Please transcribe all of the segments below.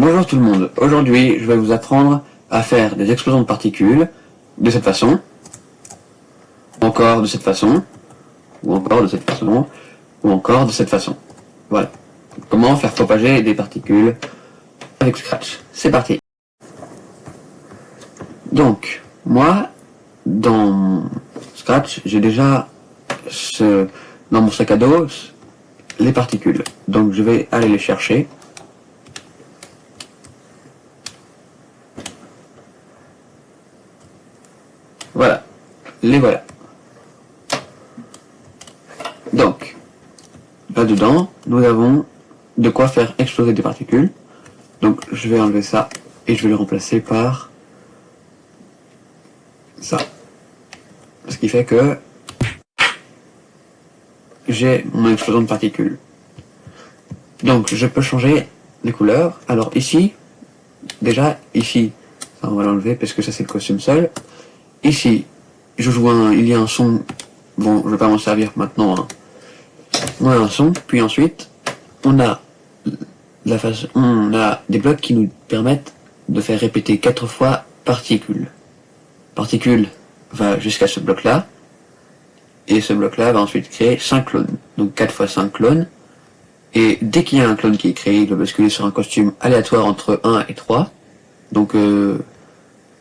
Bonjour tout le monde, aujourd'hui je vais vous apprendre à faire des explosions de particules de cette façon, encore de cette façon, ou encore de cette façon, ou encore de cette façon. Voilà. Comment faire propager des particules avec Scratch. C'est parti. Donc, moi, dans Scratch, j'ai déjà dans mon sac à dos les particules. Donc je vais aller les chercher. Voilà, les voilà. Donc, là-dedans, nous avons de quoi faire exploser des particules. Donc, je vais enlever ça et je vais le remplacer par ça. Ce qui fait que j'ai mon explosion de particules. Donc, je peux changer les couleurs. Alors ici, déjà, ici, ça, on va l'enlever parce que ça c'est le costume seul. Ici, je joue il y a un son, bon, je vais pas m'en servir maintenant, hein. On a un son, puis ensuite, on a des blocs qui nous permettent de faire répéter 4 fois particules. Particule va jusqu'à ce bloc-là, et ce bloc-là va ensuite créer 5 clones. Donc 4 fois 5 clones, et dès qu'il y a un clone qui est créé, il va basculer sur un costume aléatoire entre 1 et 3, donc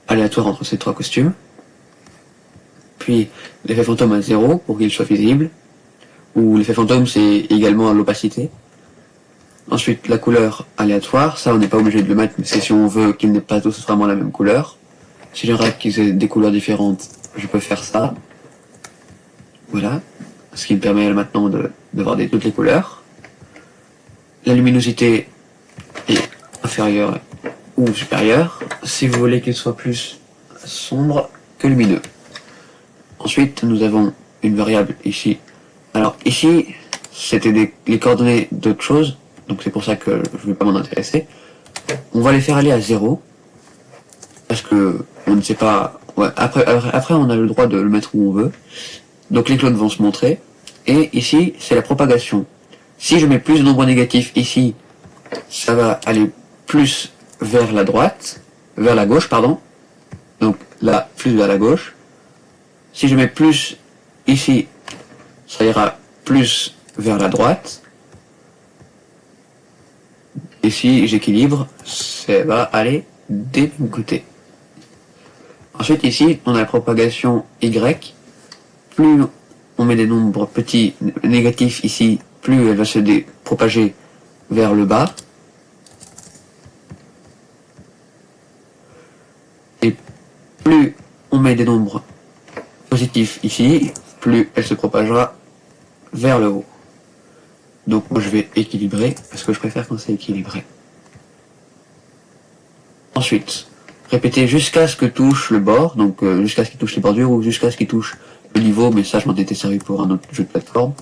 aléatoire entre ces 3 costumes. Puis l'effet fantôme à 0 pour qu'il soit visible, ou l'effet fantôme c'est également l'opacité. Ensuite la couleur aléatoire, ça on n'est pas obligé de le mettre, mais c'est si on veut qu'ils n'aient pas tous vraiment la même couleur. Si j'aimerais qu'ils aient des couleurs différentes, je peux faire ça. Voilà, ce qui me permet maintenant de voir toutes les couleurs. La luminosité est inférieure ou supérieure, si vous voulez qu'il soit plus sombre que lumineux. Ensuite, nous avons une variable ici. Alors ici, c'était les coordonnées d'autre chose, donc c'est pour ça que je ne vais pas m'en intéresser. On va les faire aller à 0, parce que on ne sait pas... Ouais, après, on a le droit de le mettre où on veut. Donc les clones vont se montrer. Et ici, c'est la propagation. Si je mets plus de nombres négatifs ici, ça va aller plus vers la droite, vers la gauche, pardon. Donc là, plus vers la gauche. Si je mets plus ici, ça ira plus vers la droite. Et si j'équilibre, ça va aller des deux côtés. Ensuite ici, on a la propagation Y. Plus on met des nombres petits négatifs ici, plus elle va se propager vers le bas. Et plus on met des nombres positifs ici, plus elle se propagera vers le haut. Donc moi je vais équilibrer, parce que je préfère quand c'est équilibré. Ensuite, répéter jusqu'à ce que touche le bord, donc jusqu'à ce qu'il touche les bordures, ou jusqu'à ce qu'il touche le niveau, mais ça je m'en étais servi pour un autre jeu de plateforme,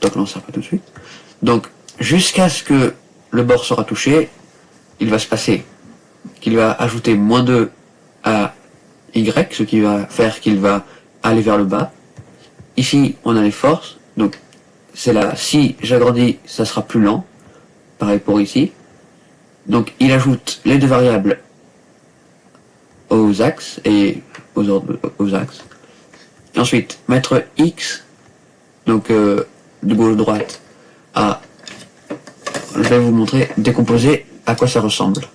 donc on n'en sert pas tout de suite. Donc jusqu'à ce que le bord sera touché, il va se passer qu'il va ajouter -2 à Y, ce qui va faire qu'il va aller vers le bas. Ici on a les forces, donc c'est là, si j'agrandis, ça sera plus lent, pareil pour ici. Donc il ajoute les deux variables aux axes et aux axes. Et ensuite, mettre X, donc de gauche-droite, à... Je vais vous montrer, décomposer à quoi ça ressemble.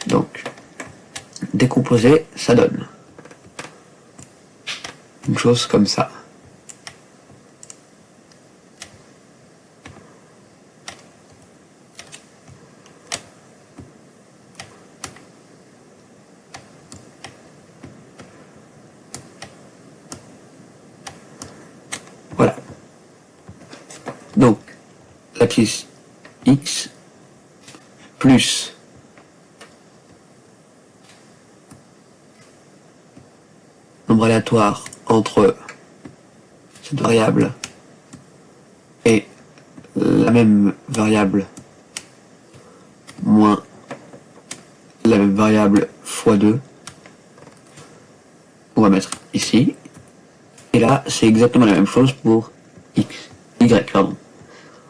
Donc, décomposer, ça donne une chose comme ça. Voilà. Donc, l'axis X plus nombre aléatoire entre cette variable et la même variable moins la même variable fois 2 on va mettre ici. Et là, c'est exactement la même chose pour Y, pardon.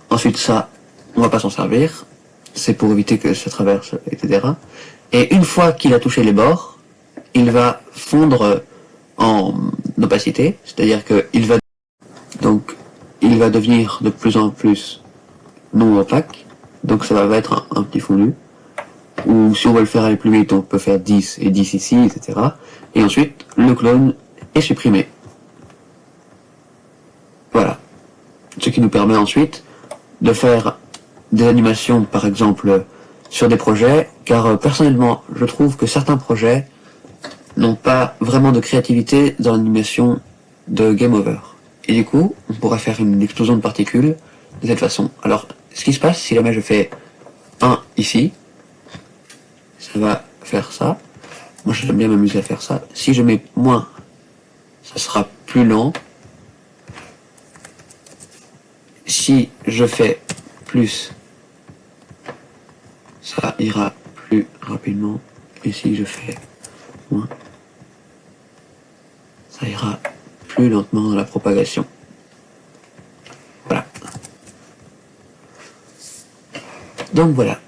Ensuite, ça, on va pas s'en servir. C'est pour éviter que ça traverse, etc. Et une fois qu'il a touché les bords, il va fondre en opacité, c'est-à-dire qu'il va devenir de plus en plus non opaque, donc ça va être un petit fondu. Ou si on veut le faire aller plus vite, on peut faire 10 et 10 ici, etc. Et ensuite, le clone est supprimé. Voilà. Ce qui nous permet ensuite de faire des animations, par exemple, sur des projets, car personnellement, je trouve que certains projets n'ont pas vraiment de créativité dans l'animation de Game Over. Et du coup, on pourrait faire une explosion de particules de cette façon. Alors, ce qui se passe, si jamais je fais 1 ici, ça va faire ça. Moi, j'aime bien m'amuser à faire ça. Si je mets moins, ça sera plus lent. Si je fais plus, ça ira plus rapidement. Et si je fais moins, ça ira plus lentement dans la propagation. Voilà. Donc voilà.